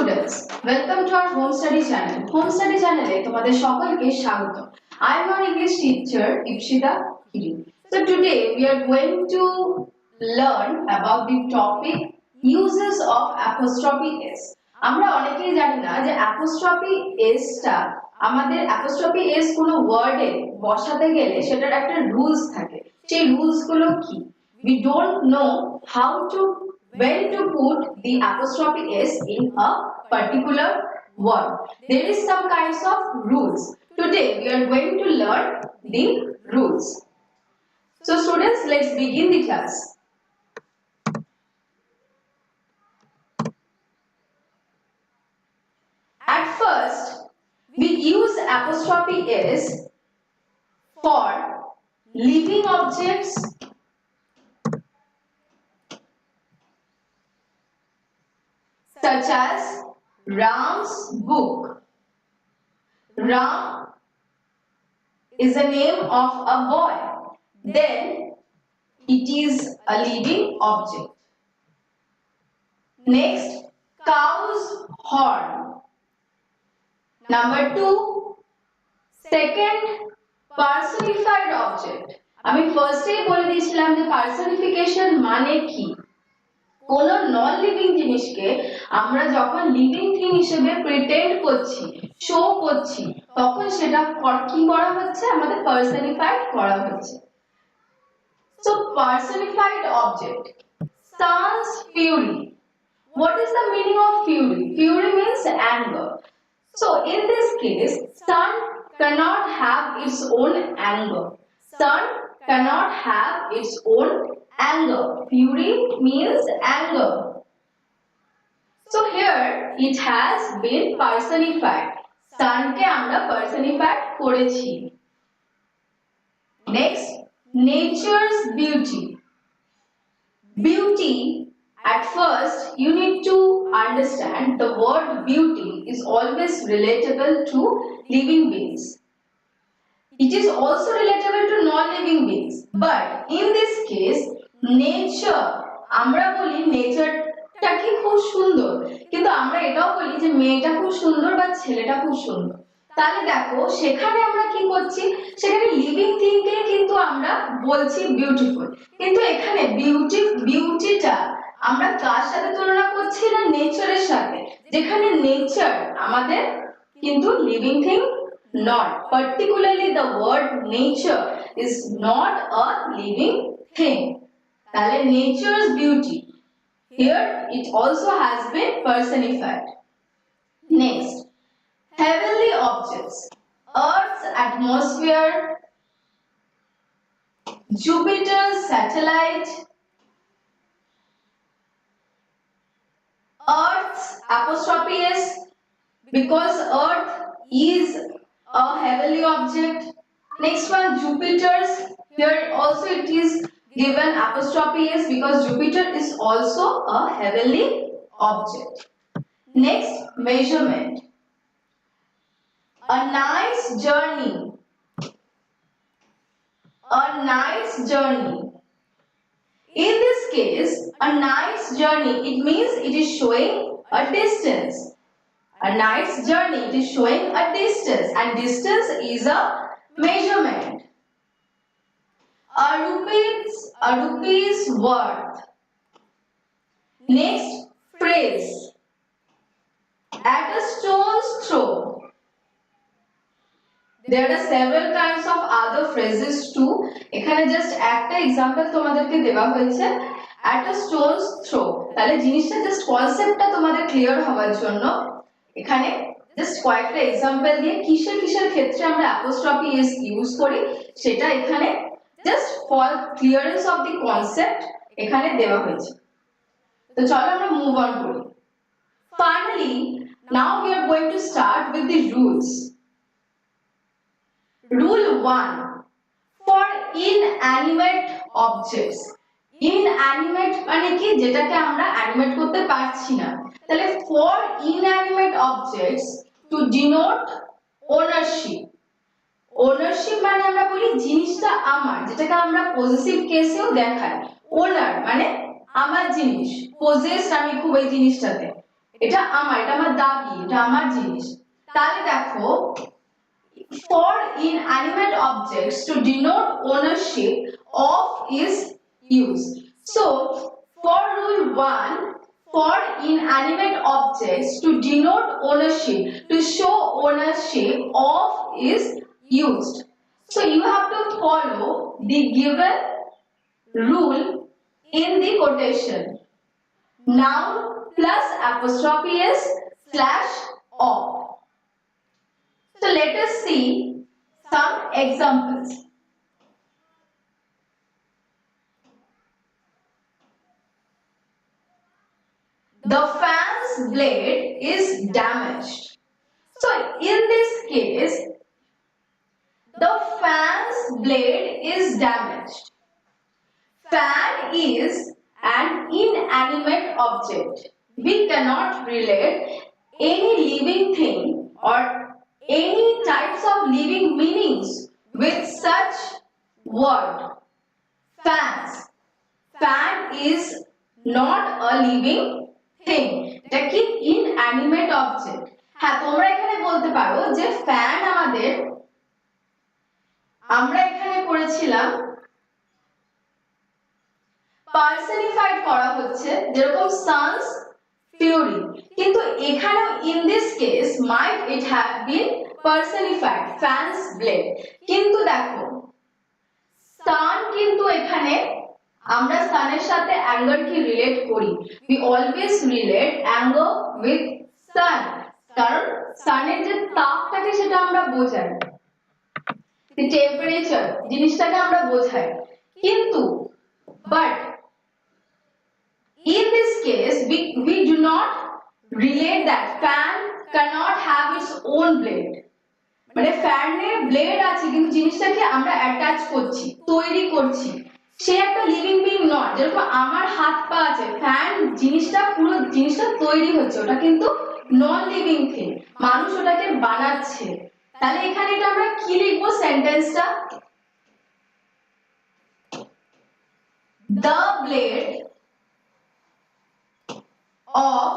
Students, welcome to our Homestudy channel. Homestudy channel এ তোমাদের সকলকে স্বাগত. I am your English teacher Ipsita. So today we are going to learn about the topic uses of apostrophe s. আমরা অনেকেই জানি না যে apostrophe s টা আমাদের apostrophe s কোনো ওয়ার্ডে বসাতে গেলে সেটার একটা রুলস থাকে. সেই রুলস গুলো কি? We don't know when to put the apostrophe s in a particular word. There is some kinds of rules. Today we are going to learn the rules. So students, let's begin the class. At first, we use apostrophe s for living objects, such as Ram's book. Ram is the name of a boy. Then it is a living object. Next, cow's horn. Number 2, second personified object. আমি ফার্স্টেই বলে দিয়েছিলাম যে personification মানে কি। কোন non living জিনিসকে আমরা যখন লিভিং থিং হিসেবে প্রিটেন্ড করছি, শো করছি, তখন সেটা কি করা হচ্ছে? আমাদের পার্সনিফাইড করা হচ্ছে। So personified object. Sun's fury. What is the meaning of fury? Fury means anger. So in this case, sun cannot have its own anger. Sun cannot have its own anger. Fury means anger. So here it has been personified. Sun ke amra personified korechi. Next, nature's beauty. Beauty, at first you need to understand the word beauty is always relatable to living beings. It is also relatable to non-living beings. But in this case, nature, আমরা বলি নেচারটা কি খুব সুন্দর, কিন্তু আমরা এটাও বলি যে মেয়েটা খুব সুন্দর বা ছেলেটা খুব সুন্দর। তাহলে দেখো সেখানে আমরা কি করছি, সেখানে লিভিং থিংকে কিন্তু আমরা বলছি বিউটিফুল, কিন্তু এখানে বিউটিটা আমরা কার সাথে তুলনা করছি না নেচারের সাথে, যেখানে নেচার আমাদের কিন্তু living thing not. Particularly the word nature is not a living thing. তাহলে nature's beauty, here it also has been personified. Next, heavenly objects. Earth's atmosphere, Jupiter's satellite, Earth's apostrophe s, because Earth is a heavenly object. Next one, Jupiter's, here also it is given apostrophe s because Jupiter is also a heavenly object. Next, measurement. A nice journey. A nice journey. In this case, a nice journey, it means it is showing a distance. A nice journey, it is showing a distance, and distance is a measurement. A rupee's worth. Next, phrase. At a stone's throw. There are several kinds of other phrases too. এখানে just একটা example তোমাদেরকে দেওয়া হয়েছে, at a stone's throw. তাহলে জিনিসটা just কনসেপ্টটা তোমাদের clear হওয়ার জন্য এখানে জাস্ট কয়েকটা এক্সাম্পল দিয়ে কিসের ক্ষেত্রে আমরা অ্যাপোস্ট্রফি এস ইউজ করি সেটা এখানে just for clearance of the concept এখানে দেওয়া হয়েছে। তো চলো আমরা মুভ অন করি। Finally now we are going to start with the rules. Rule 1, for inanimate objects. Inanimate মানে কি, যেটাকে আমরা অ্যানিমেট করতে পারছি না। তাহলে for inanimate objects to denote ownership. Ownership মানে আমরা বলি জিনিসটা আমার, যেটাকে আমরা পজেসিভ কেসেও দেখাই। ওনার মানে আমার জিনিস, পজেসড আমি খুব এই জিনিসটাতে, এটা আমার দাবি, এটা আমার জিনিস। তাহলে দেখো, for inanimate objects to denote ownership of is used. So for rule 1, for inanimate objects to denote ownership, to show ownership of is used. So you have to follow the given rule in the quotation. Noun plus apostrophe s slash of. So let us see some examples. The fan's blade is damaged. So in this case, the fan's blade is damaged. Fan is an inanimate object. We cannot relate any living thing or any types of living meanings with such word. Fans. Fan is not a living thing. এটা কি inanimate object. হ্যাঁ, তোমরা এখানে বলতে পারো যে fan আমরা এখানে করেছিলাম পার্সনিফাইড করা হচ্ছে, যেরকম সানস ফিউরি, কিন্তু এখানে in this case might it have been personified fans blade। কিন্তু দেখো সান, কিন্তু এখানে আমরা সানের সাথে অ্যাঙ্গার কি রিলেট করি, we always relate anger with sun, কারণ সানের যে তাপটাকে সেটা আমরা বোঝাই, the temperature জিনিসটাকে আমরা বোঝাই। কিন্তু but in this case we do not relate that fan cannot have its own blade, মানে ফ্যানের ব্লেড আছে কিন্তু জিনিসটাকে আমরা অ্যাটাচ করছি, তৈরি করছি, সে একটা লিভিং বিং নয়। যেরকম আমার হাত পা আছে, ফ্যান জিনিসটা পুরো জিনিসটা তৈরি হচ্ছে, ওটা কিন্তু নন লিভিং থিং, মানুষ ওটাকে বানাচ্ছে। তাহলে এখানে এটা আমরা কি লিখবো সেন্টেন্সটা, the blade of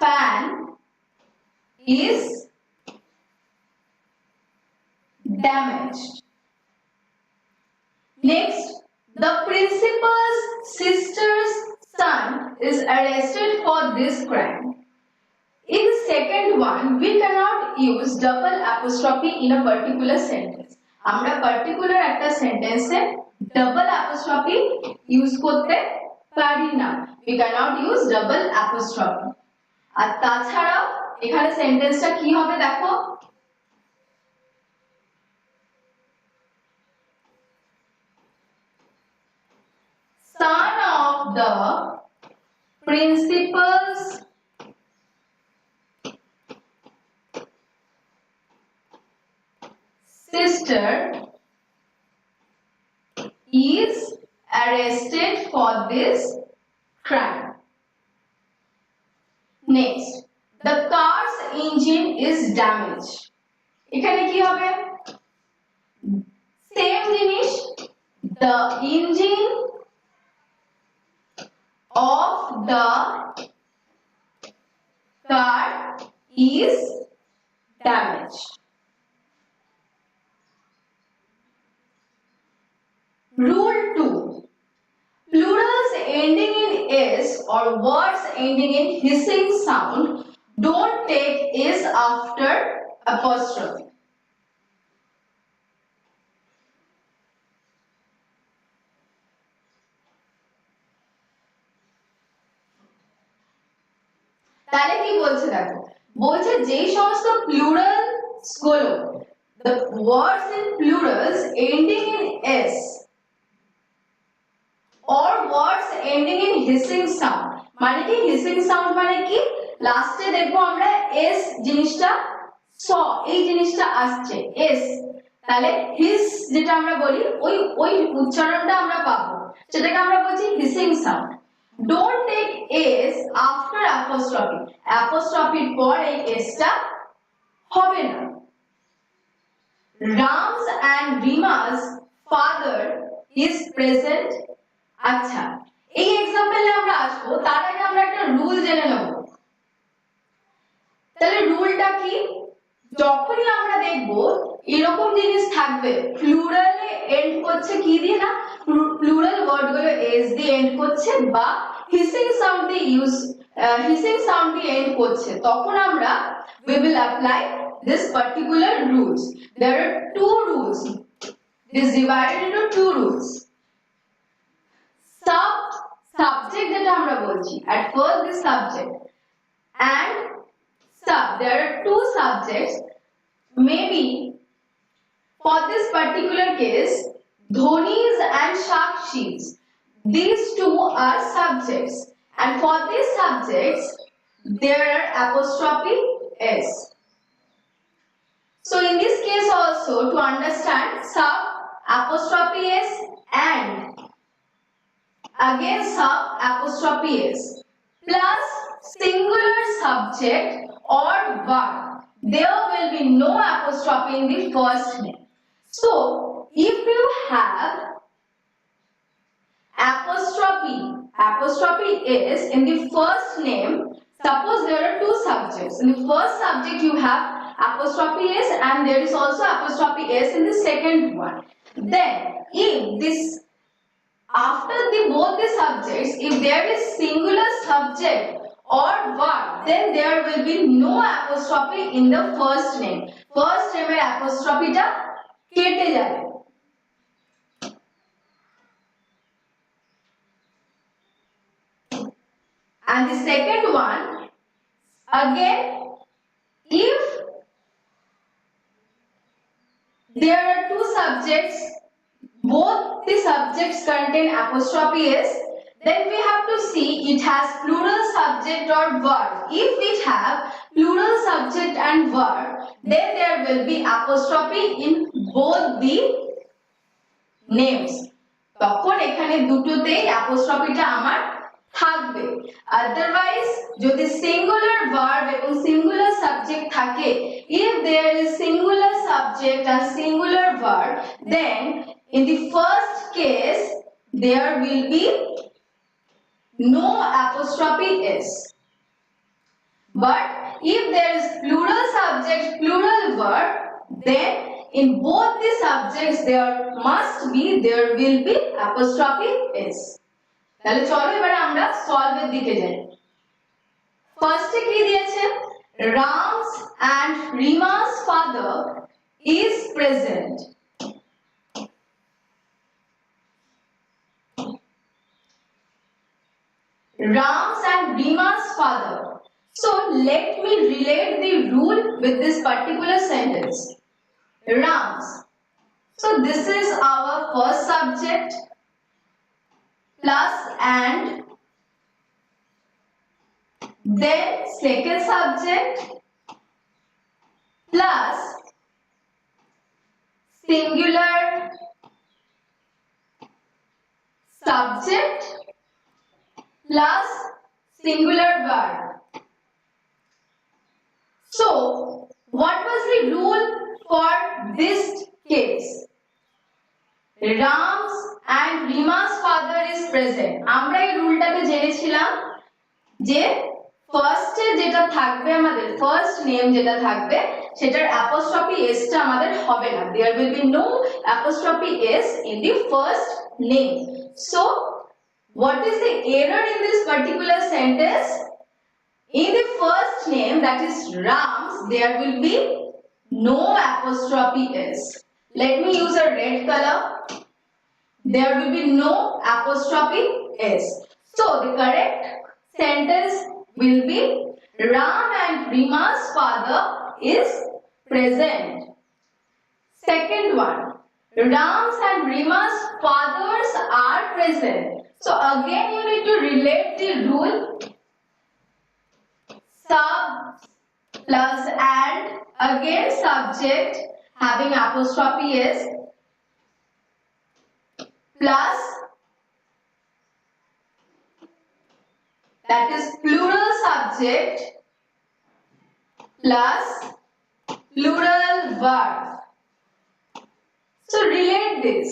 fan is damaged. Next, the principal's sister's son is arrested for this crime. In the second one, we cannot use double apostrophe in a particular sentence. আমরা particular একটা sentence এ double apostrophe use করতে পারি না, we cannot use double apostrophe। আর তাছাড়াও এখানে সেন্টেন্সটা কি হবে দেখো, son of the principal's sister is arrested for this crime. Next, the car's engine is damaged. এখানে কি হবে, সেম জিনিস, the engine of the car is damaged. Rule 2. Plurals ending in s or words ending in hissing sound don't take s after apostrophe. তাহলে কি বলছে দেখো, বলছে যেই সমস্ত প্লুরালস গুলো, the words in plurals ending in s or words ending in hissing sound, মানে কি hissing sound মানে কি, লাস্টে দেখবো আমরা s জিনিসটা স এই জিনিসটা আসছে s, তাহলে hiss যেটা আমরা বলি ওই উচ্চারণটা আমরা পাবো, সেটাকে আমরা বলছি hissing sound। Don't take s after apostrophe, apostrophe পর এই s টা হবে না। Ram's and Rima's father is present। আচ্ছা, এই এক্সাম্পলে আমরা আসবো, তার আগে আমরা একটা রুল জেনে নেব। তাহলে রুলটা কি? যখনই আমরা দেখব এরকম জিনিস থাকবে, প্লুরালে এন্ড করছে কি দিয়ে না, প্লুরাল ওয়ার্ডগুলো এস দিয়ে এন্ড করছে বা হিসিং সাউন্ড দিয়ে এন্ড করছে, তখন আমরা we will apply this particular rules. There are two rules. It is divided into two rules. Subject যেটা আমরা বলছি, at first the subject and sub. There are two subjects. Maybe for this particular case, Dhonis and Shakshis, these two are subjects, and for these subjects there are apostrophe s. So in this case also, to understand sub, apostrophe s, and again sub, apostrophe s, plus singular subject or verb, there will be no apostrophe in the first name. So if you have apostrophe is in the first name, suppose there are two subjects. In the first subject you have apostrophe s and there is also apostrophe s in the second one. Then if this, after both the subjects, if there is singular subject or verb, then there will be no apostrophe in the first name. First name এর apostrophe টা কেটে যাবে। And the second one, again, if there are two subjects, both the subjects contain apostrophe s, then we have to see it has plural subject or verb. If it have plural subject and verb, then there will be apostrophe in both the names. তখন এখানে দুটোতেই apostropheটা আমার থাকবে। Otherwise যদি singular verb এবং singular subject থাকে, if there is singular subject and singular verb, then in the first case there will be no apostrophe s. But if there is plural subject, plural verb, then in both the subjects there will be apostrophe s. তাহলে চলো এবারে আমরা solve এর দিকে যাই। ফার্স্টে কি দিয়েছে? Ram's and Rima's father is present. Ram's and Rima's father. So let me relate the rule with this particular sentence. Ram's. So this is our first subject plus and, then second subject plus singular subject plus singular verb. So what was the rule for this case? Ram's and Rima's father is present. আমরা এই রুলটাকে জেনেছিলাম যে ফার্স্টে যেটা থাকবে, আমাদের first name যেটা থাকবে সেটার apostrophe s টা আমাদের হবে না। There will be no apostrophe s in the first name. So what is the error in this particular sentence? In the first name, that is Ram's, there will be no apostrophe s. Let me use a red color. There will be no apostrophe s. So the correct sentence will be Ram and Rima's father is present. Second one, Ram's and Rima's fathers are present. So again you need to relate the rule. Sub plus and, again subject having apostrophe s, plus, that is plural subject plus plural verb. So relate this.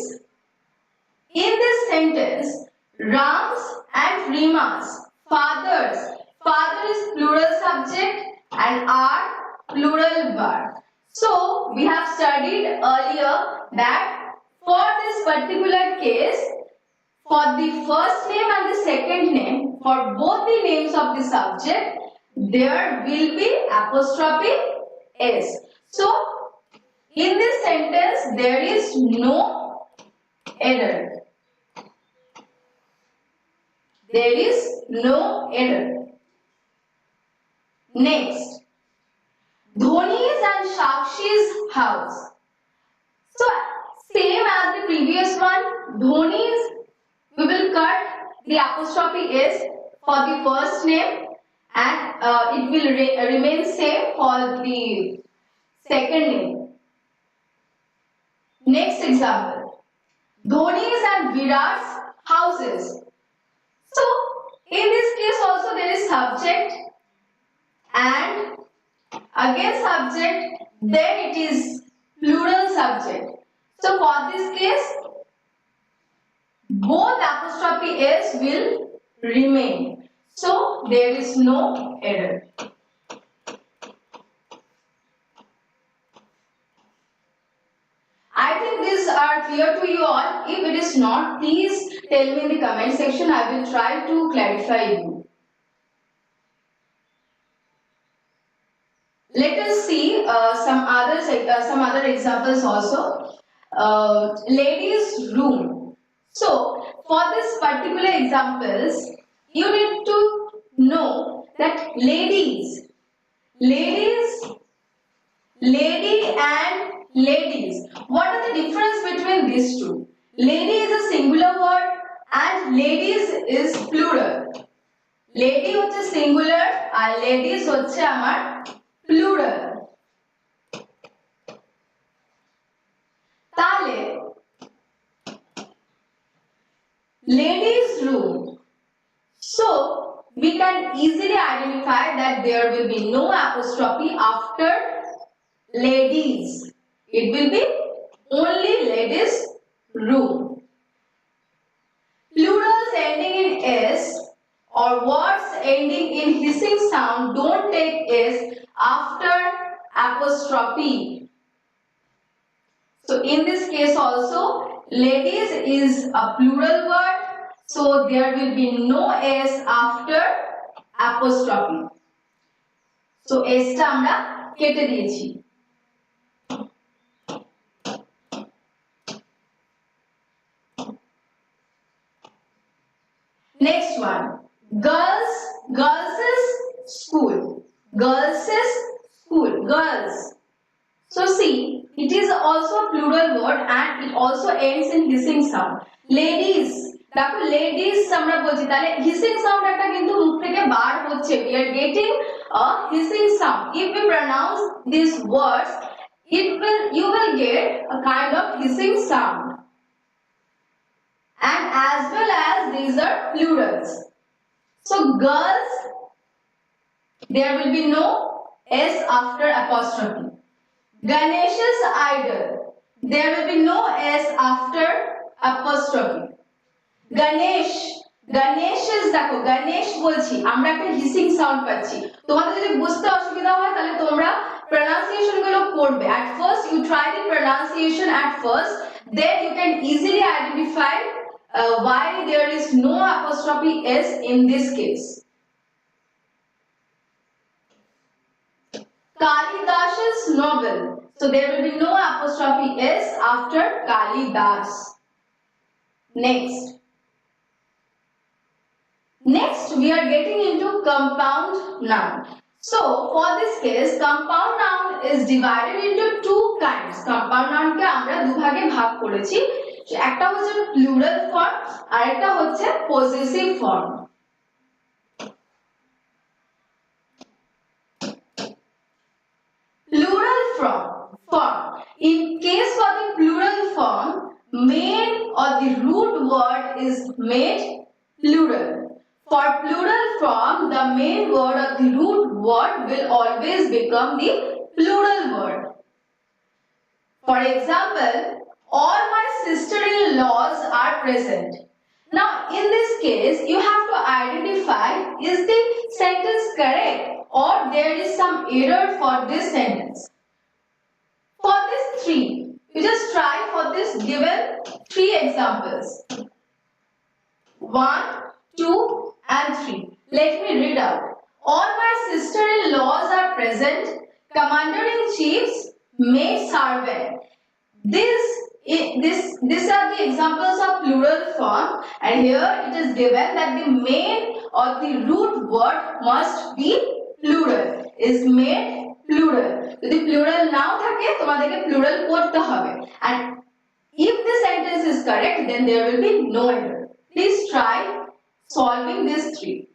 In this sentence, Ram's and Rimas, fathers. Father is plural subject and are plural verb. So we have studied earlier that for this particular case, for the first name and the second name, for both the names of the subject, there will be apostrophe s. So in this sentence there is no error. There is no error. Next, Dhoni's and Sakshi's house. So same as the previous one, Dhoni's, we will cut the apostrophe s for the first name and it will remain same for the second name. Next example, Dhoni's and Virat's houses. So in this case also there is subject and again subject, then it is plural subject. So for this case, both apostrophe s will remain. So there is no error. I think these are clear to you all. If it is not, please tell me in the comment section. I will try to clarify you. Let us see some other examples also. Ladies' room. So for this particular examples, you need to know that ladies, lady and ladies. What are the difference between these two? Lady is a singular word and ladies is plural. Lady হচ্ছে singular আর ladies হচ্ছে আমার plural. তাহলে ladies room. So we can easily identify that there will be no apostrophe after ladies. It will be only ladies room. Plurals ending in s or words ending in hissing sound don't take s after apostrophe. So in this case also, ladies is a plural word, so there will be no s after apostrophe. So s টা আমরা কেটে দিয়েছি. Next one, girls is school. Girls is school. Girls. So see, it is also a plural word and it also ends in hissing sound. Ladies, দেখো ladies আমরা বলছি তাহলে hissing sound একটা কিন্তু মুখ থেকে বার হচ্ছে. We are getting a hissing sound. If we pronounce these words, you will get a kind of hissing sound. And as well as these are plurals. So girls, there will be no s after apostrophe. Ganesh's idol, there will be no s after apostrophe. Ganesh is দেখো Ganesh বলছি আমরা একটা hissing sound পাচ্ছি. তোমাদের যদি বুঝতে অসুবিধা হয় তাহলে তোমরা pronunciation গুলো করবে. At first you try the pronunciation at first, then you can easily identify why there is no apostrophe s in this case. Kalidas's novel. So there will be no apostrophe s after Kalidas. Next we are getting into compound noun. So for this case, compound noun is divided into two kinds. Compound noun কে আমরা দুভাগে ভাগ করেছি. একটা হচ্ছে plural form আর একটা হচ্ছে possessive form. Plural form. In case for the plural form, main or the root word is made plural. For plural form, the main word or the root word will always become the plural word. For example, all my sister-in-laws are present. Now, in this case, you have to identify is the sentence correct or there is some error for this sentence. For this 3, you just try for this given 3 examples. 1, 2 and 3. Let me read out. All my sister-in-laws are present. Commander-in-chief's maid servant. These are the examples of plural form, and here it is given that the main or the root word must be plural. Is made plural. If plural now thake tomaderke plural korte hobe, and if the sentence is correct, then there will be no error. Please try solving these 3.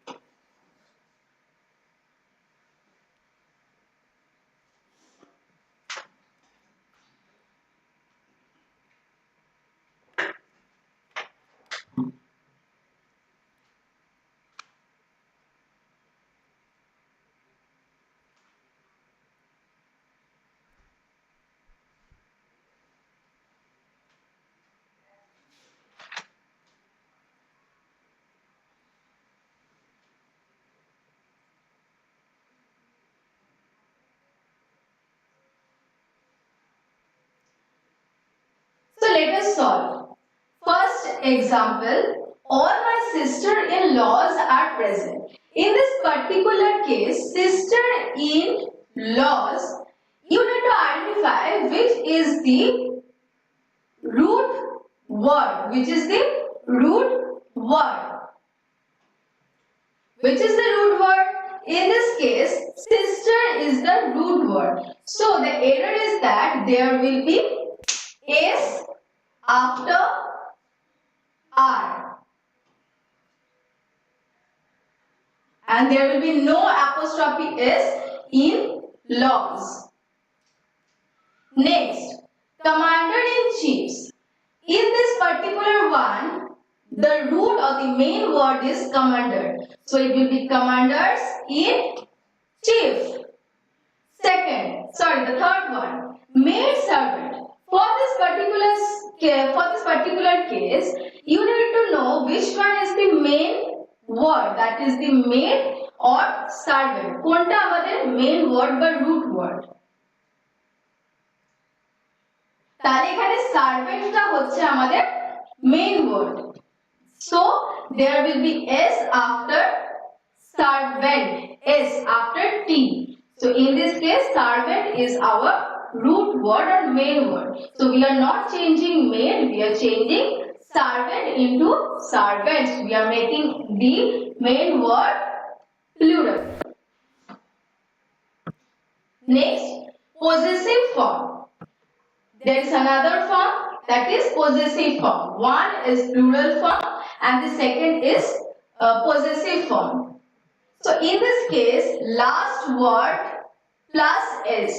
So let us solve. First example, all my sister-in-laws are present. In this particular case, sister-in-laws, you need to identify which is the root word. Which is the root word? Which is the root word? In this case, sister is the root word. So the error is that there will be S after R. And there will be no apostrophe S in laws. Next, commander-in-chiefs. In this particular one, the root or the main word is commander. So it will be commanders-in-chief. The third one, maid servant. For this particular case, you need to know which one is the main word, that is the maid or servant. Konta amader main word বা root word? তাহলে এখানে সার্ভেন্টটা হচ্ছে আমাদের main word, so there will be s after servant, s after t. So in this case, servant is our root word or main word. So we are not changing maid, we are changing servant into servants. We are making the main word plural. Next, possessive form. There is another form, that is possessive form. One is plural form and the second is possessive form. So in this case, last word plus s.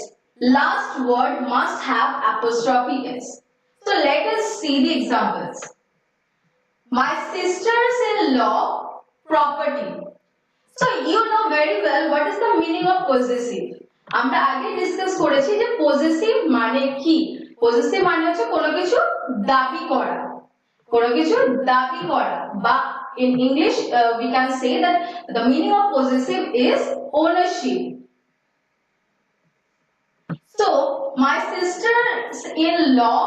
Last word must have apostrophe s. So let us see the examples. My sisters-in-law property. So you know very well what is the meaning of possessive. আমরা আগে discuss করেছি যে possessive মানে কি। Possessive মানে হচ্ছে কোনো কিছু দাবি করা, কোনো কিছু দাবি করা, বা in English we can say that the meaning of possessive is ownership. So my sister-in-law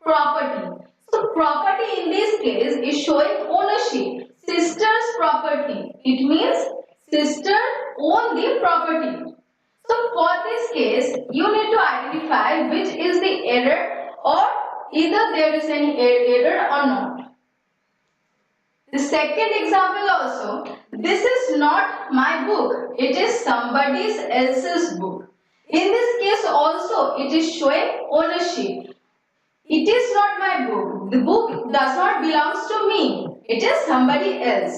property. So property in this case is showing ownership. Sister's property. It means sister own the property. So for this case, you need to identify which is the error or either there is any error or not. The second example also, this is not my book, it is somebody else's book. In this case also, it is showing ownership. It is not my book, the book does not belong to me, it is somebody else.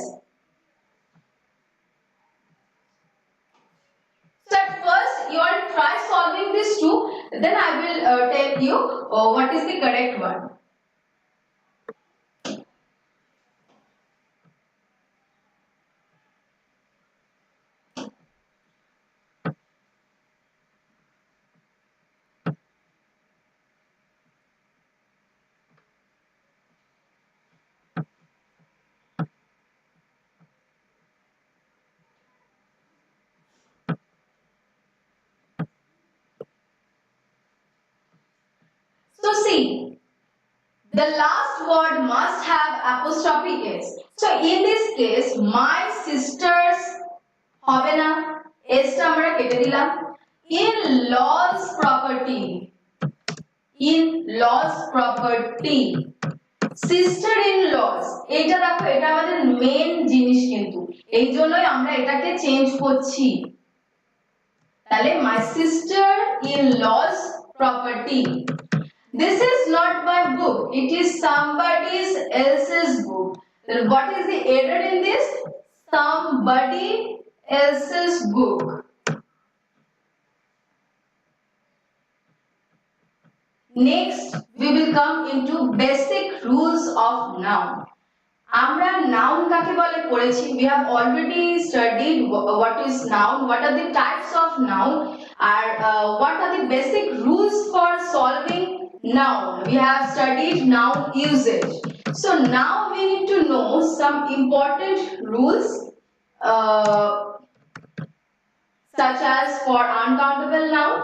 So at first you all try solving these two, then I will tell you what is the correct one. the last word must have apostrophe s. So in this case, my sisters হবে না, s টা আমরা কেটে দিলাম। in laws property, in laws property, sister in laws, এটা দেখো এটা আমাদের মেন জিনিস, কিন্তু এই জন্যই আমরা এটাকে চেঞ্জ করছি। তাহলে my sister in laws property. This is not my book, it is somebody else's book. Then what is the error in this? Somebody else's book. Next, we will come into basic rules of noun. আমরা noun কাকে বলে পড়েছি। We have already studied what is noun, what are the types of noun, and what are the basic rules for solving noun. We have studied noun usage. So now we need to know some important rules, such as for uncountable noun.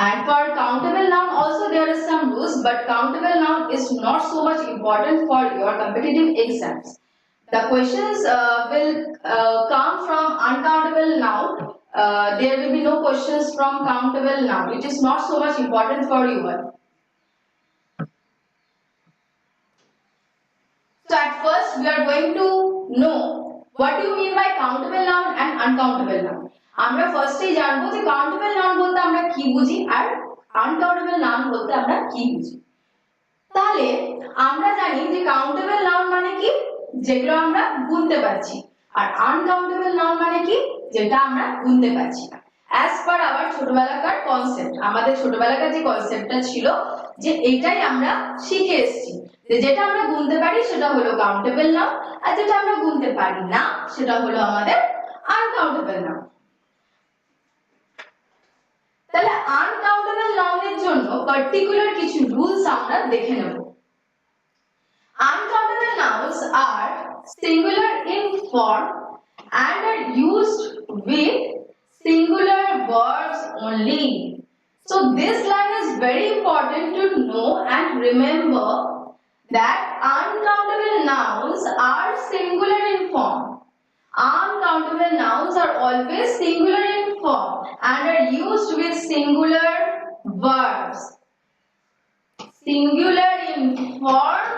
And for countable noun also there are some rules, but countable noun is not so much important for your competitive exams. The questions will come from uncountable noun. There will be no questions from countable noun. It is not so much important for you. So at first we are going to know what do you mean by countable noun and uncountable noun. আমরা ফার্স্টেই জানবো যে countable noun বলতে আমরা কি বুঝি আর uncountable noun বলতে আমরা কি বুঝি। তাহলে আমরা জানি যে কাউন্টেবল নাউন মানে কি, যেগুলো আমরা গুনতে পারছি, আর আনকাউন্টেবল নাউন মানে কি, যেটা আমরা গুনতে পারছি না। অ্যাজ পার আওয়ার ছোটবেলাকার কনসেপ্ট, আমাদের ছোটবেলাকার যে কনসেপ্টটা ছিল যে এটাই আমরা শিখে এসেছি, যে যেটা আমরা গুনতে পারি সেটা হলো কাউন্টেবল নাউন, আর যেটা আমরা গুনতে পারি না সেটা হলো আমাদের আনকাউন্টেবল নাউন। তাহলে আনকাউন্টেবল নাউনের জন্য পার্টিকুলার কিছু রুলস আমরা দেখে নেব। Uncountable nouns are singular in form and are used with singular verbs only. So this line is very important to know and remember that uncountable nouns are singular in form. Uncountable nouns are always singular in form and are used with singular verbs. Singular in form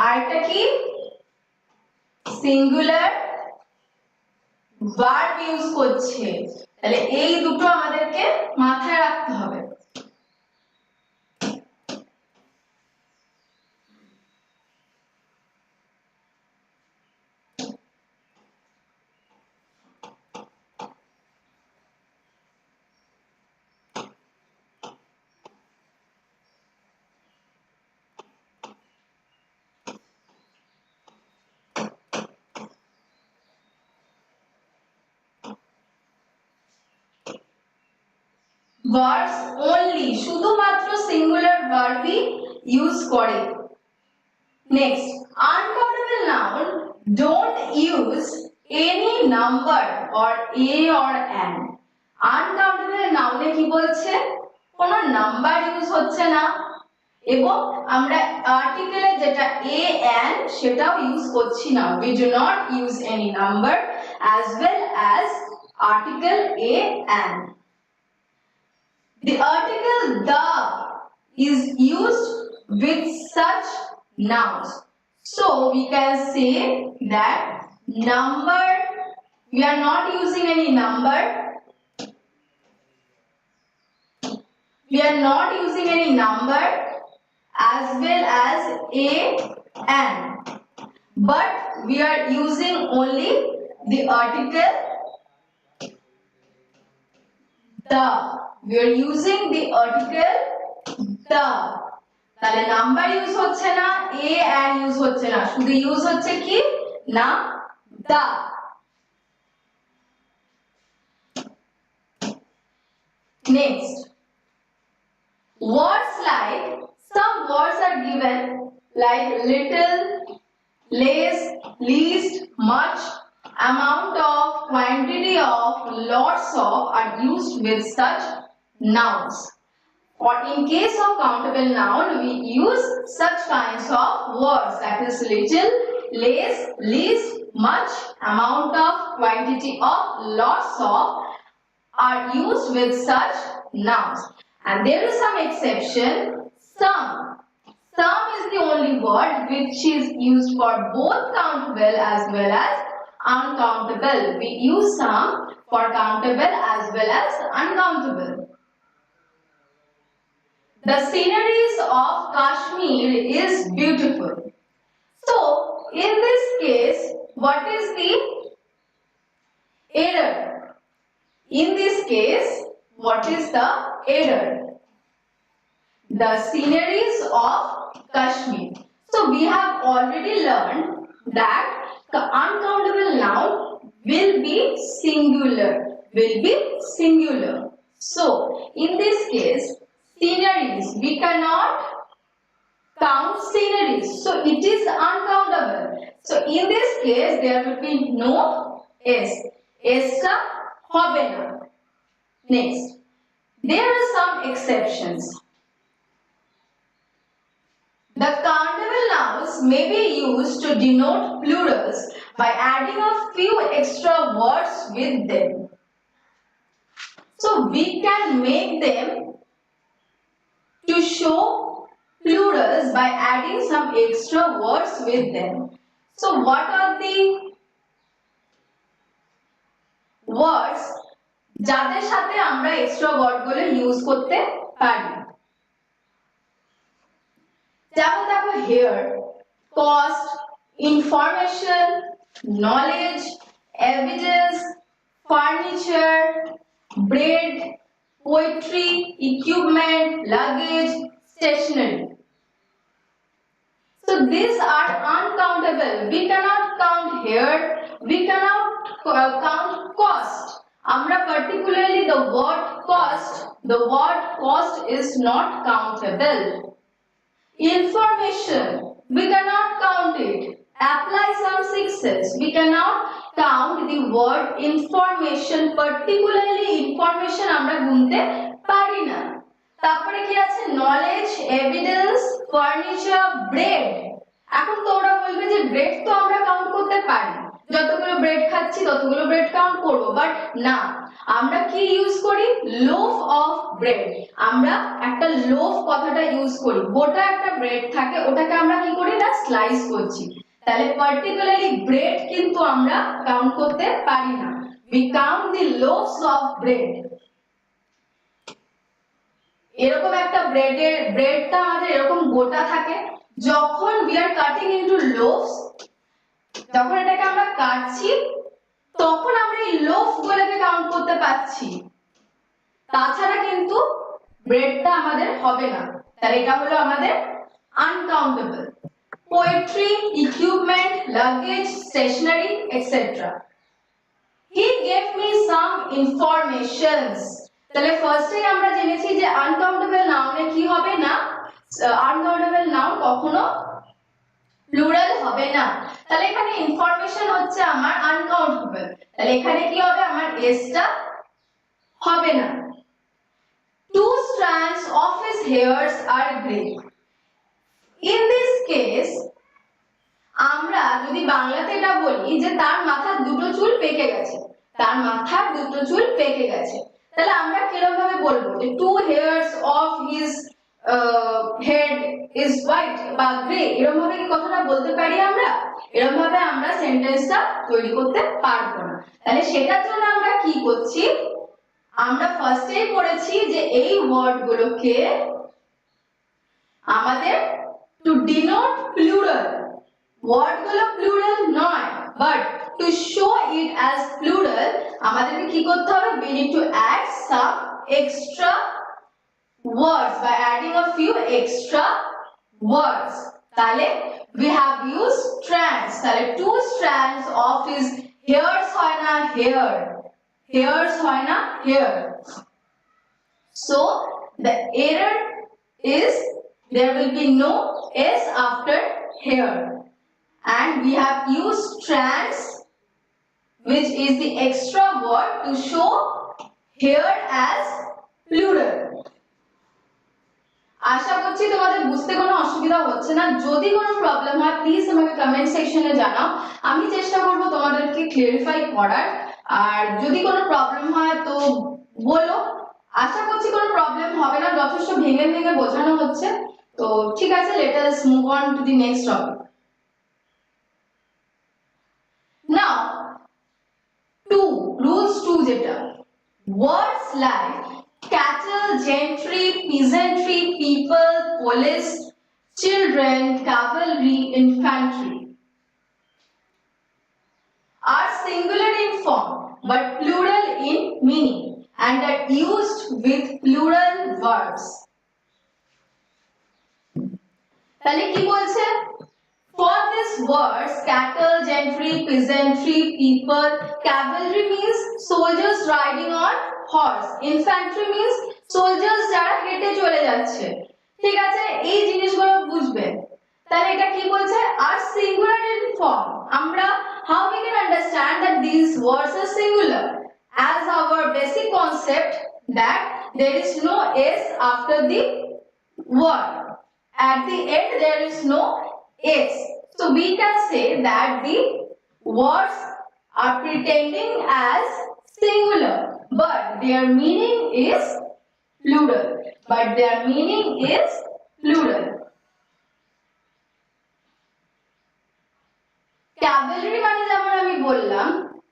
আরেকটা কি, singular verb use করছে। তাহলে এই দুটো আমাদেরকে মাথায় রাখতে হবে। verbs only, শুধুমাত্র সিঙ্গুলার ভার্বই ইউজ করে। Next, uncountable noun don't use any number or a or an. uncountable noun এ কি বলছে, কোনো নাম্বার ইউজ হচ্ছে না, এবং আমরা আর্টিকেলে যেটা a an সেটাও ইউজ করছি না। we do not use any number as well as article a an. The article the is used with such nouns. So we can say that number, we are not using any number. We are not using any number as well as a an. But we are using only the article the. We are using the article the. তাহলে number use হচ্ছে না, a and use হচ্ছে না, শুধু use হচ্ছে কি না the. Next, words like, some words are given like little, less, least, much, amount of, quantity of, lots of are used with such nouns. Or in case of countable noun, we use such kinds of words, that is little, less, least, much, amount of, quantity of, lots of are used with such nouns. And there is some exception, some. Some is the only word which is used for both countable as well as uncountable. We use some for countable as well as uncountable. The sceneries of Kashmir is beautiful. So, in this case, what is the error? In this case, what is the error? The sceneries of Kashmir. So, we have already learned that the uncountable noun will be singular. So, in this case, sceneries, we cannot count sceneries. So, it is uncountable. So, in this case, there will be no S. Esta hobe na. Next, there are some exceptions. The countable nouns may be used to denote plurals by adding a few extra words with them. So we can make them to show plurals by adding some extra words with them. So what are the words যাদের সাথে আমরা extra word গুলো use করতে পারি? যেমন দেখো here, cost, information, knowledge, evidence, furniture, bread, poetry, equipment, luggage, stationery. So these are uncountable. We cannot count here. We cannot count cost. Amra particularly the word cost is not countable. Information, we cannot count it. Apply some sixes. We cannot count the word information, particularly information আমরা গুনতে পারি না। তারপরে কি আছে knowledge, evidence, furniture, bread. এখন তোমরা বলবে যে bread তো আমরা কাউন্ট করতে পারি। যতগুলো ব্রেড খাচ্ছি ততগুলো ব্রেড কাউন্ট করব, বাট না, আমরা কি ইউজ করি? loaf of bread. আমরা একটা loaf কথাটা ইউজ করি। গোটা একটা ব্রেড থাকে, ওটাকে আমরা কি করি না স্লাইস করছি। তাহলে পার্টিকুলারলি ব্রেড কিন্তু আমরা কাউন্ট করতে পারি না। we count the loaves of bread. এরকম একটা ব্রেডটা আমাদের এরকম গোটা থাকে, যখন we are cutting into loaves, যখন এটাকে আমরা কাটছি তখন আমরা এই লোফ গুলোকে কাউন্ট করতে পারছি, তাছাড়া কিন্তু ব্রেডটা আমাদের হবে না। তাহলে এটা হলো আমাদের uncountable. Poetry, equipment, luggage, stationery etcetera. He gave me some informations. তাহলে ফার্স্টেই আমরা জেনেছি যে আনকাউন্টেবল নাউনে কি হবে না, আনকাউন্টেবল নাউন কখনো প্লুরাল হবে না। তাহলে এখানে ইনফরমেশন হচ্ছে আমার আনকাউন্টেবল, তাহলে এখানে কি হবে, আমার এসটা হবে না। Two strands of his hairs are gray. In this case, আমরা যদি বাংলাতে এটা বলি যে তার মাথার দুটো চুল পেকে গেছে, তার মাথার দুটো চুল পেকে গেছে, তাহলে আমরা কিরকম ভাবে বলবো যে two hairs of his head is white বা gray, এরকম ভাবে কি কথাটা বলতে পারি আমরা? এরকম ভাবে আমরা সেন্টেন্সটা তৈরি করতে পারবো না। তাহলে সেটার জন্য আমরা কি করছি, আমরা ফার্স্টেই পড়েছি যে এই ওয়ার্ডগুলোকে আমাদের টু ডিনোট প্লুরাল, ওয়ার্ডগুলো প্লুরাল নয়, but to show it as plural আমাদেরকে কি করতে হবে, we need to add some extra words by adding a few extra words. তাহলে we have used strands, তাহলে two strands of his hairs হয় না hair, hairs হয় না hair. So the error is there will be no s after hair, and we have used strands, which is the extra word to show hair as plural. আশা করছি তোমাদের বুঝতে কোনো অসুবিধা হচ্ছে না। যদি কোনো প্রবলেম হয় প্লিজ আমাকে কমেন্ট সেকশনে জানাও, আমি চেষ্টা করব তোমাদেরকে ক্লিয়ারিফাই করার। আর যদি কোনো প্রবলেম হয় তো বলো। আশা করছি কোনো প্রবলেম হবে না, যথেষ্ট ভেঙে ভেঙে বোঝানো হচ্ছে। তো ঠিক আছে, let us move on to the next topic. Now rules 2 যেটা, words like cattle, gentry, peasantry, people, police, children, cavalry, infantry are singular in form but plural in meaning and are used with plural verbs. তাহলে কি বলছে? For these words, cattle, gentry, peasantry, people, cavalry means soldiers riding on horse, infantry means soldiers যারা হেঁটে চলে যাচ্ছে। ঠিক আছে, এই জিনিসগুলো বুঝবে। তাহলে এটা কি বলছে? Are singular in form. আমরা how we can understand that these words are singular? As our basic concept that there is no s after the word. At the end there is no s. So we can say that the words are pretending as singular, but their meaning is plural. Cavalry মানে যেমন আমি বললাম,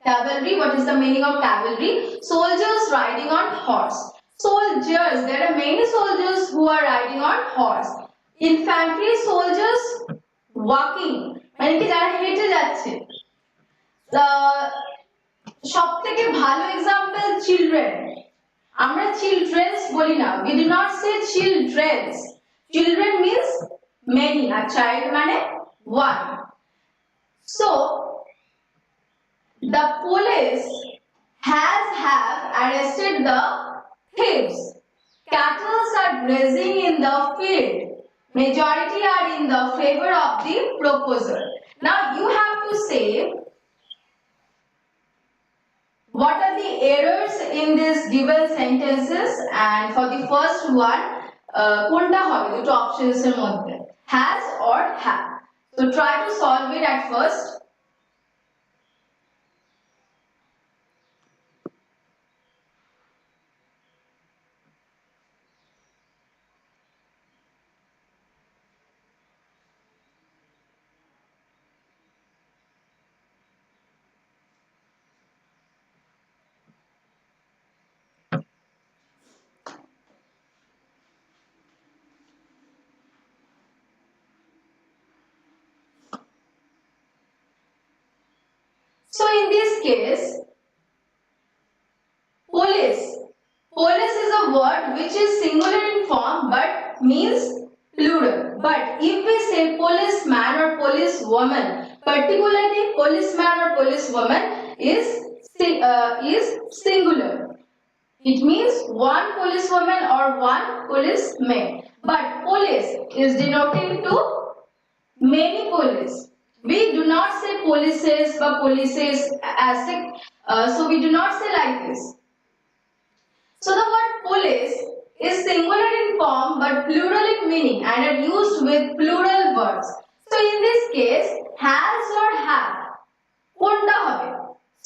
cavalry, what is the meaning of cavalry? Soldiers riding on horse. Soldiers, there are many soldiers who are riding on horse. Infantry, soldiers walking, মানে কি যারা হেঁটে যাচ্ছে। সবথেকে ভালো एग्जांपल children, আমরা children's বলি না, we do not say children's. Children means many, R child মানে one. So the police have arrested the thieves. Cattle are grazing in the field. Majority are in the favor of the proposer. Now you have to say what are the errors in these given sentences, and for the first one কোনটা হবে দুটো options এর মধ্যে, has or have. So try to solve it at first. So in this case, police is a word which is singular in form but means plural. But if we say policeman or policewoman, particularly policeman or policewoman is singular. It means one policewoman or one policeman. But police is denoting to many police. We do not say polices but polices as so we do not say like this. So the word police is singular in form but plural in meaning and are used with plural verbs. So in this case, has or have কোনটা হবে?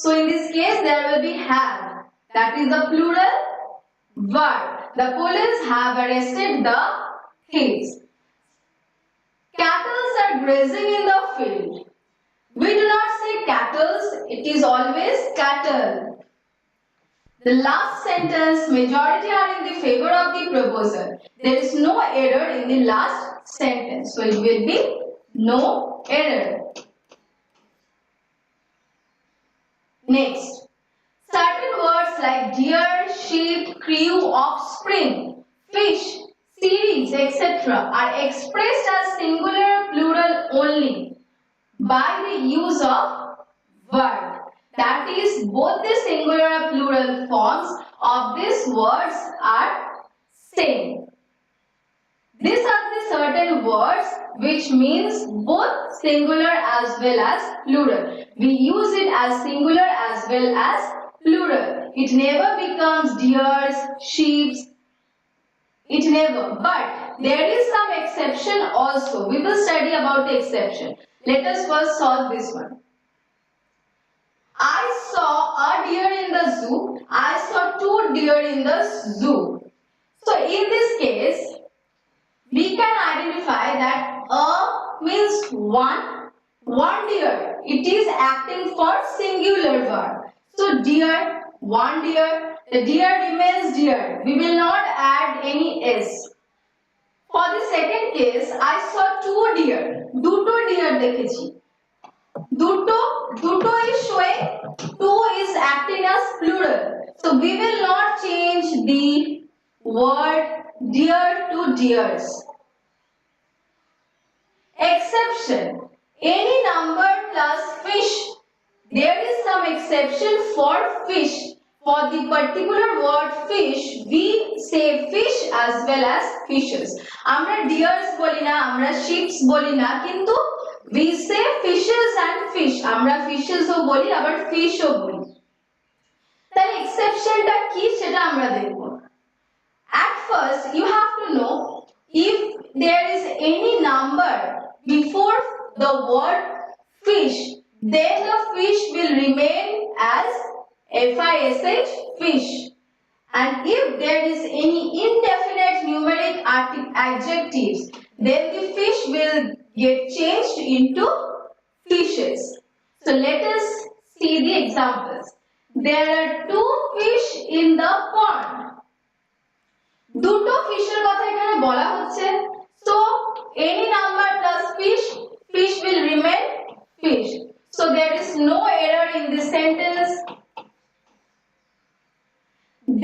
So in this case there will be have, that is the plural verb. The police have arrested the thieves. Cattle are grazing in the field. We do not say cattle, it is always cattle. The last sentence, majority are in the favor of the proposer. There is no error in the last sentence, so it will be no error. Next, certain words like deer, sheep, crew, offspring, fish, series, etc. are expressed as singular or plural only by the use of verb. That is, both the singular and plural forms of these words are same. These are the certain words which means both singular as well as plural. We use it as singular as well as plural. It never becomes deers, sheep, It never. But there is some exception also. We will study about the exception. Let us first solve this one. I saw a deer in the zoo. I saw two deer in the zoo. So in this case, we can identify that a means one deer. It is acting for singular verb. So deer, one deer, the deer remains deer. We will not add any s. For the second case, I saw two deer. Duto deer dekhechi. Duto is showing, two is acting as plural. So we will not change the word deer to deers. Exception. Any number plus fish. There is some exception for fish. For the particular word fish, we say fish as well as fishes. আমরা deers বলি না, আমরা ships বলি না, কিন্তু we say fishes and fish. আমরা fishes ও বলি, আবার fish ও বলি। তাহলে exceptionটা কি সেটা আমরা দেখব। At first, you have to know if there is any number before the word fish, then the fish will remain as fish, fish. And if there is any indefinite numeric adjectives, then the fish will get changed into fishes. So let us see the examples. There are two fish in the pond. দুটো ফিশের কথা এখানে বলা হচ্ছে। So any number plus fish will remain fish. So there is no error in this sentence.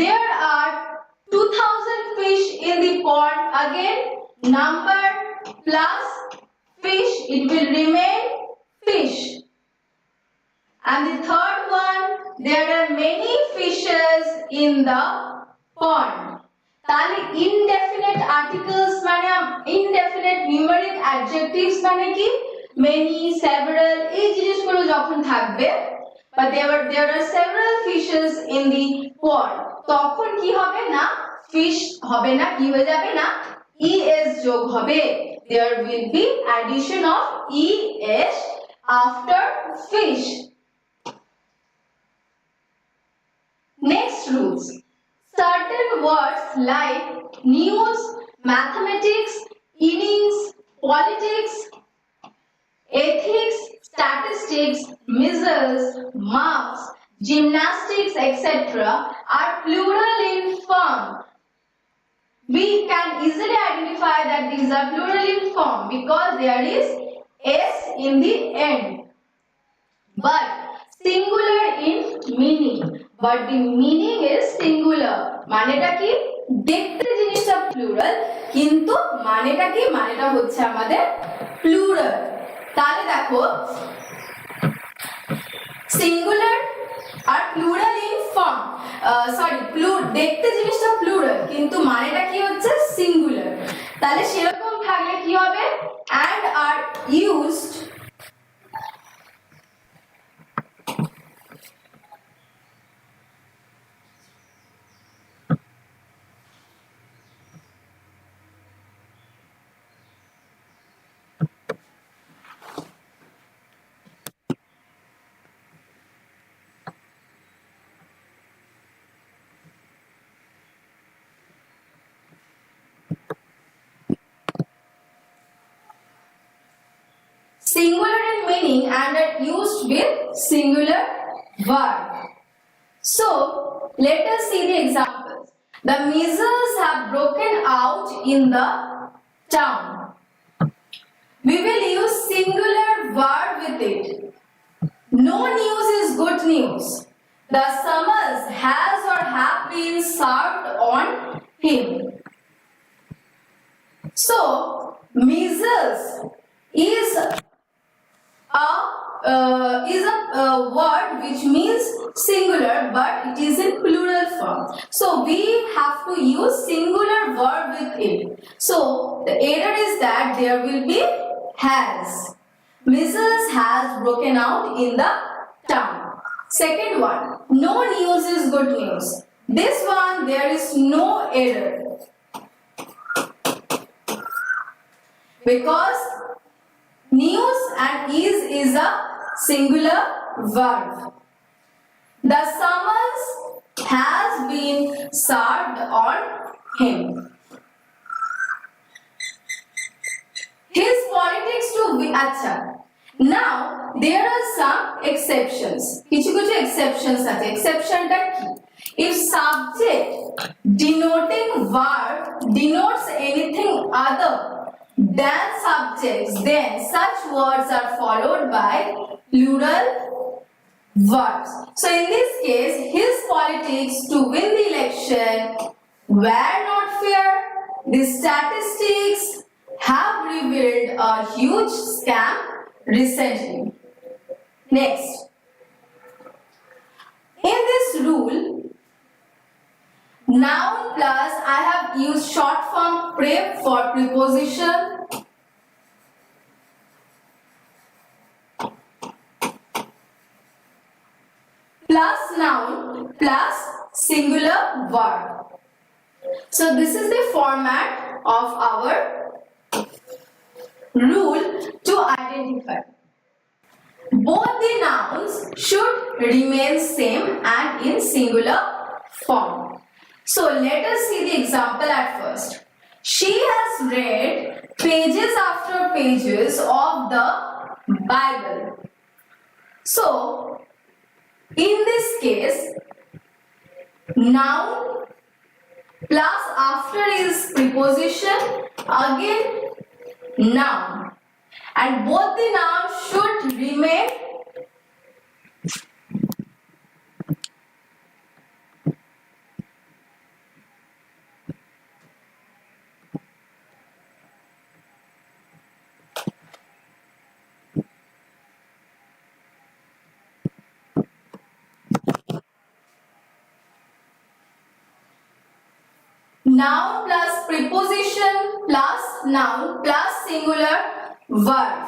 There are 2000 fish in the pond. Again, number plus fish, it will remain fish. And the third one, there are many fishes in the pond. তাহলে indefinite articles মানে indefinite numeric adjectives মানে কি many, several এই জিনিসগুলো যখন থাকবে, but there are several fishes in the pond, তখন কি হবে না fish হবে না, কি হয়ে যাবে না es যোগ হবে। There will be addition of es after fish. Next rules. Certain words like news, mathematics, innings, politics, ethics, statistics, measles, marks, gymnastics, etc. are plural in form. We can easily identify that these are plural in form because there is s in the end. But singular in meaning. But the meaning is singular. মানেটা কি দেখতে জিনিসটা plural, কিন্তু মানেটা কি মানেটা হচ্ছে আমাদের প্লুরাল। তাহলে দেখো সিঙ্গুলার আর প্লুরাল ইন ফর্ম, দেখতে জিনিসটা প্লুরাল কিন্তু মানেটা কি হচ্ছে সিঙ্গুলার। তাহলে সেরকম থাকলে কি হবে and are used singular in meaning and are used with singular verb. So, let us see the examples. The measles have broken out in the town. We will use singular verb with it. No news is good news. The summons has or have been served on him. So, measles is a word which means singular but it is in plural form. So we have to use singular verb with it. So the error is that there will be has. Measles has broken out in the town. Second one, no news is good news. This one there is no error. Because news and is a singular verb. The summons has been served on him. His politics to be acha. Now there are some exceptions. কিছু exceptions আছে. Exception টা কি? If subject denoting verb denotes anything other than subjects, then such words are followed by plural verbs. So in this case, his politics to win the election were not fair. The statistics have revealed a huge scam recently. Next, in this rule, noun plus I have used short form prep for preposition. Plus noun plus singular verb. So this is the format of our rule to identify. Both the nouns should remain same and in singular form. So let us see the example at first. She has read pages after pages of the Bible. So in this case, noun plus after is preposition, again noun, and both the nouns should remain noun plus preposition plus noun plus singular verb.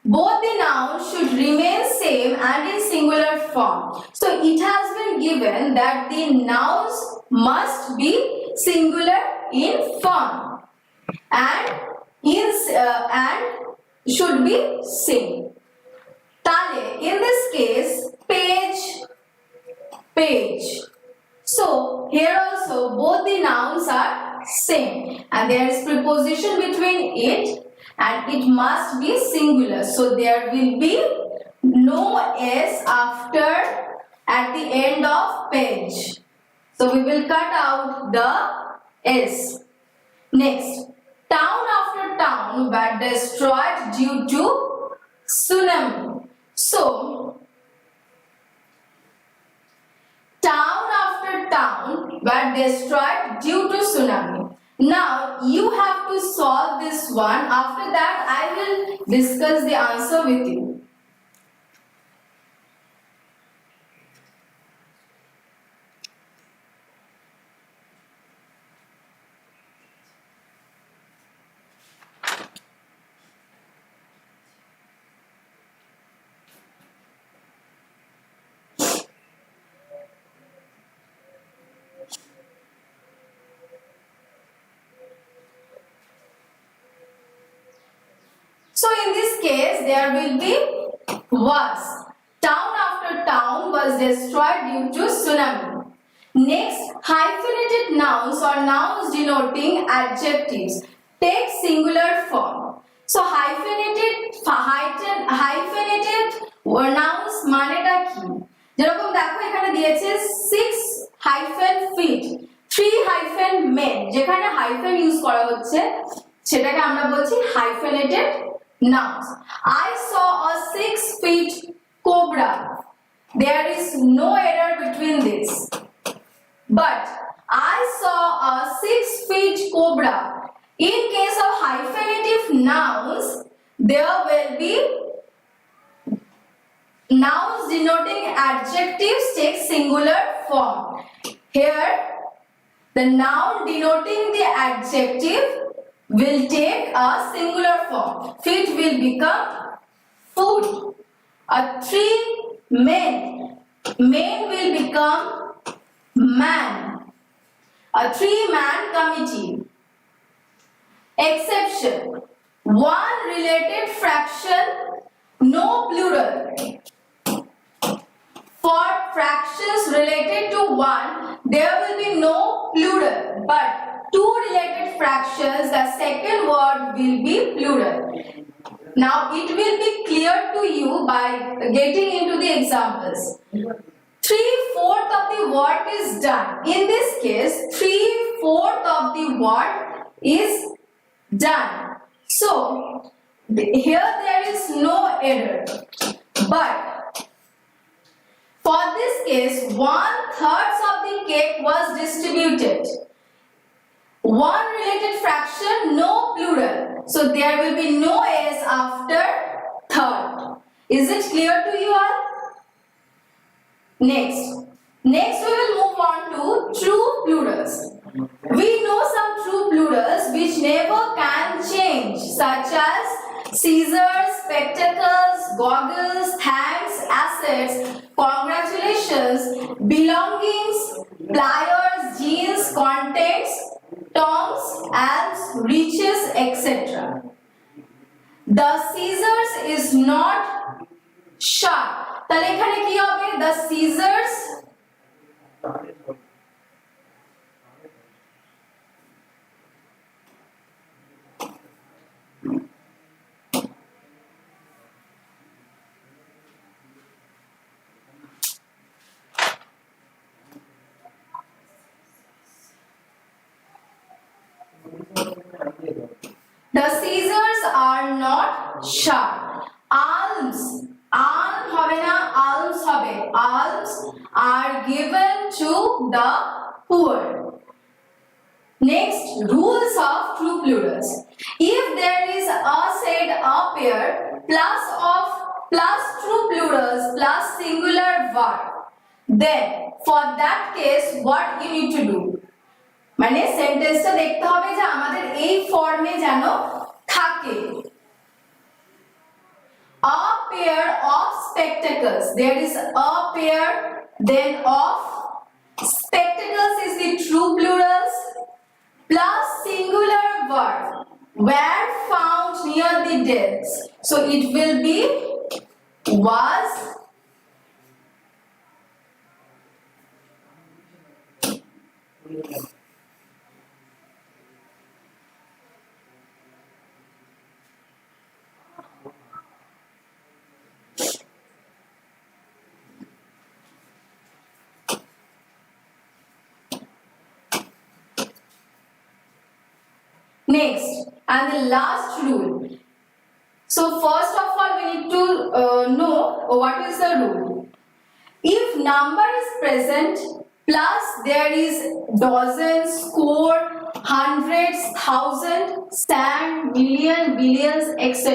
Both the nouns should remain same and in singular form. So it has been given that the nouns must be singular in form and should be same. Tale, in this case, page. So here also both the nouns are same and there is preposition between it and it must be singular. So there will be no s after at the end of page. So we will cut out the s. Next, town after town were destroyed due to tsunami. So town after town were destroyed due to tsunami. Now you have to solve this one. After that I will discuss the answer with you. So in this case there will be was. Town after town was destroyed due to tsunami. Next, hyphenated nouns or nouns denoting adjectives take singular form. So hyphenated nouns মানেটা কি? যেরকম দেখো এখানে দিয়েছে 6 feet 3 men, যেখানে hyphen use করা হচ্ছে সেটাকে আমরা বলছি hyphenated nouns. I saw a 6 feet cobra. There is no error between this. But I saw a 6 feet cobra. In case of hyphenative nouns, there will be nouns denoting adjectives take singular form. Here, the noun denoting the adjective will take a singular form. Feet will become foot. A 3 men will become man. A 3-man committee. Exception. one related fraction, no plural. For fractions related to 1, there will be no plural. But 2 related fractions, the second word will be plural. Now it will be clear to you by getting into the examples. 3/4 of the work is done. In this case, 3/4 of the work is done. So here there is no error. But for this case, 1/3 of the cake was distributed. One related fraction, no plural. So there will be no s after third. Is it clear to you all? Next we will move on to true plurals. We know some true plurals which never can change, such as scissors, spectacles, goggles, thanks, assets, congratulations, belongings, pliers, jeans, contents, tongs, alms, riches, etc. The scissors is not sharp. তাহলে এখানে কি হবে? The scissors are not sharp. Alms, alms হবে না, alms হবে. Alms are given to the poor. Next, rules of true plurals. If there is a said a pair plus true plurals plus singular verb, then for that case what you need to do? মানে সেন্টেন্সটা দেখতে হবে যে আমাদের এই ফর্মে যেন থাকে। A pair of spectacles. There is a pair, then of spectacles is the true plurals plus singular verb were found near the desk. So it will be was, next, and the last rule. So first of all we need to know what is the rule. If number is present plus there is dozens, score, hundreds, thousand, stand, million, billions, etc.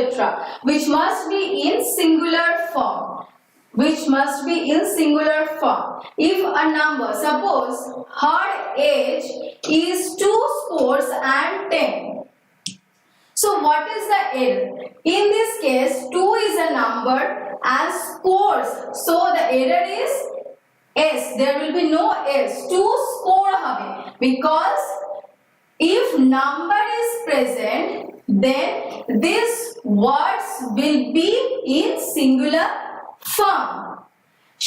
which must be in singular form. If a number, suppose her age is 2 scores and 10. So what is the error? In this case 2 is a number and scores. So the error is s. There will be no s. 2 score হবে. Because if number is present, then these words will be in singular form.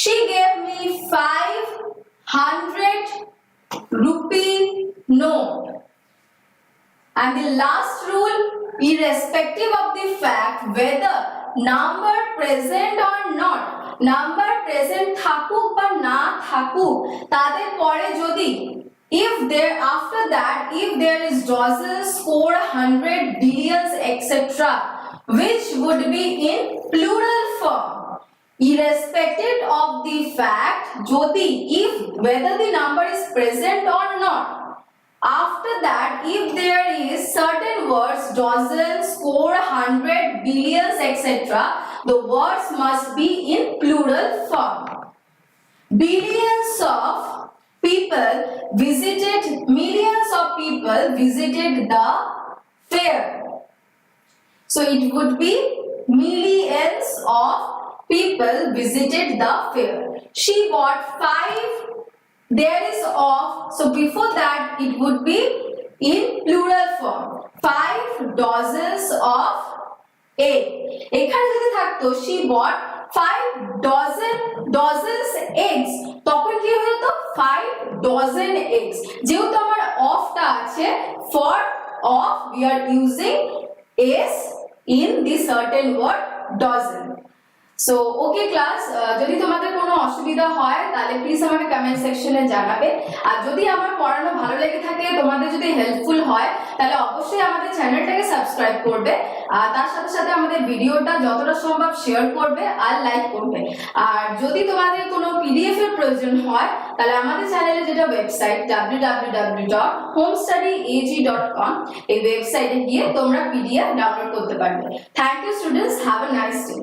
She gave me 500 rupee note. And the last rule, irrespective of the fact whether number present or not, number present থাকুক বা না থাকুক, তাদের পরে যদি if there is dozens, score, 100, billions, etc. which would be in plural form. Irrespective of the fact, whether the number is present or not, after that if there is certain words, dozens, score, 100, billions, etc., the words must be in plural form. Millions of people visited the fair. So it would be millions of people visited the fair. She bought 5. There is of. So before that it would be in plural form 5 dozens of egg এখানে যদি থাকতো she bought 5 dozens eggs তখন কি হতো 5 dozen eggs যেহেতু আমার of টা আছে for of we are using s in the certain word dozen. So okay class, যদি তোমাদের কোনো অসুবিধা হয় তাহলে প্লিজ আমাকে কমেন্ট সেকশনে জানাবে আর যদি আমার পড়ানো ভালো লেগে থাকে তোমাদের যদি হেল্পফুল হয় তাহলে অবশ্যই আমাদের চ্যানেলটাকে সাবস্ক্রাইব করবে আর তার সাথে সাথে আমাদের ভিডিওটা যতটা সম্ভব শেয়ার করবে আর লাইক করবে আর যদি তোমাদের কোনো পিডিএফ এর প্রয়োজন হয় তাহলে আমাদের চ্যানেলে যেটা ওয়েবসাইট www.homestudyag.com এই ওয়েবসাইটে গিয়ে তোমরা পিডিএফ ডাউনলোড করতে পারবে। Thank you students, have a nice day.